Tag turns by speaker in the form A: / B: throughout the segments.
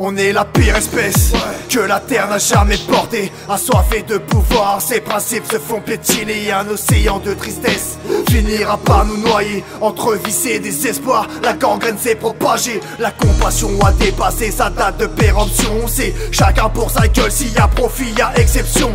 A: On est la pire espèce que la terre n'a jamais portée. Assoiffés de pouvoir, ses principes se font piétiner. Un océan de tristesse finira par nous noyer. Entre vices et désespoir, la gangrène s'est propagée. La compassion a dépassé sa date de péremption. C'est chacun pour sa gueule, s'il y a profit, y a exception.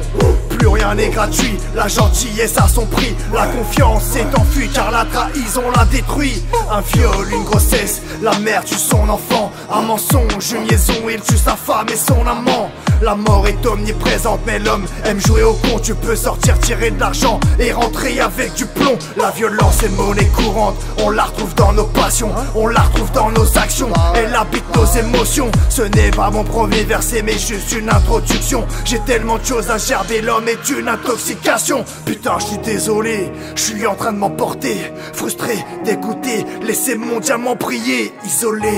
A: Plus rien n'est gratuit, la gentillesse a son prix. La confiance s'est enfuie car la trahison l'a détruit. Un viol, une grossesse, la mère tue son enfant. Un mensonge, une liaison, il tue sa femme et son amant. La mort est omniprésente mais l'homme aime jouer au con. Tu peux sortir, tirer de l'argent et rentrer avec du plomb. La violence est monnaie courante, on la retrouve dans nos passions, on la retrouve dans nos actions. Elle habite nos émotions. Ce n'est pas mon premier verset mais juste une introduction. J'ai tellement de choses à gerber, l'homme est une intoxication. Putain, je suis désolé, je suis en train de m'emporter. Frustré, dégoûté, laissez mon diamant briller. Isolé,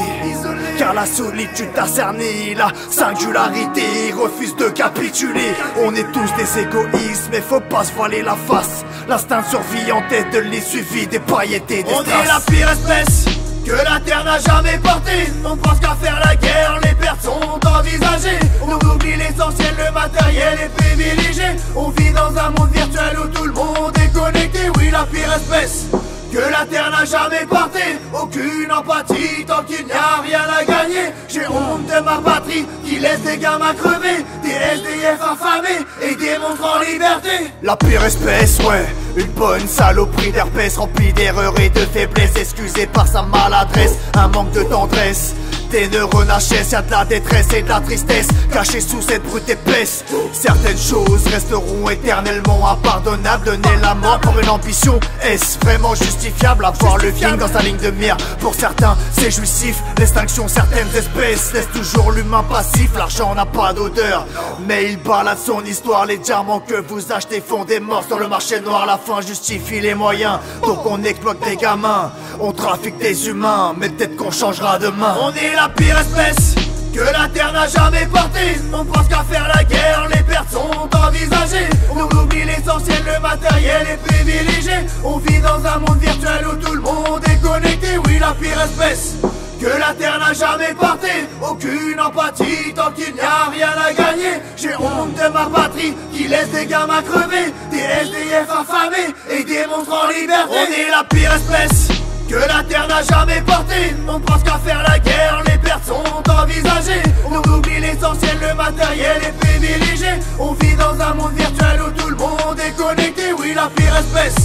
A: car la solitude t'a cerné. La singularité refuse de capituler. On est tous des égoïstes mais faut pas se voiler la face. L'instinct de survie en tête de l'issue vide des pailletés des strass.
B: On est la pire espèce que la terre n'a jamais portée. On pense qu'à faire la guerre, les pertes sont envisagées. On oublie l'essentiel, le matériel est privilégié. On vit dans un monde virtuel où tout le monde est connecté. Oui, la pire espèce que la terre n'a jamais porté. Aucune empathie tant qu'il n'y a rien à gagner. J'ai honte de ma patrie qui laisse des gamins crever, des SDF affamés et des monstres en liberté.
A: La pire espèce, ouais, une bonne saloperie d'herpès remplie d'erreurs et de faiblesses, excusée par sa maladresse, un manque de tendresse. Des neurones HS, y'a de la détresse et de la tristesse cachée sous cette brute épaisse. Certaines choses resteront éternellement impardonnables. Donner la mort pour une ambition, est-ce vraiment justifiable? Avoir le king dans sa ligne de mire, pour certains c'est jouissif. L'extinction certaines espèces laisse toujours l'humain passif. L'argent n'a pas d'odeur mais il balade son histoire. Les diamants que vous achetez font des morts sur le marché noir. La fin justifie les moyens, donc on exploite des gamins. On trafique des humains, mais peut-être qu'on changera demain.
B: On est la pire espèce que la terre n'a jamais portée. On pense qu'à faire la guerre, les pertes sont envisagées. On oublie l'essentiel, le matériel est privilégié. On vit dans un monde virtuel où tout le monde est connecté. Oui, la pire espèce que la terre n'a jamais porté. Aucune empathie tant qu'il n'y a rien à gagner. J'ai honte de ma patrie qui laisse des gamins crever, des SDF affamés et des monstres en liberté. On est la pire espèce que la terre n'a jamais porté. On pense qu'à faire la guerre, les pertes sont envisagées. On oublie l'essentiel, le matériel est privilégié. On vit dans un monde virtuel où tout le monde est connecté. Oui, la pire espèce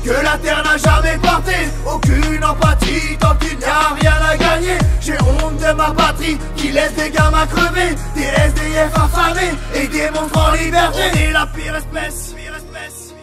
B: que la terre n'a jamais porté. Aucune empathie tant qu'il n'y a rien à gagner. J'ai honte de ma patrie qui laisse des gamins crever, des SDF affamés et des monstres en liberté. On est la pire espèce, pire espèce.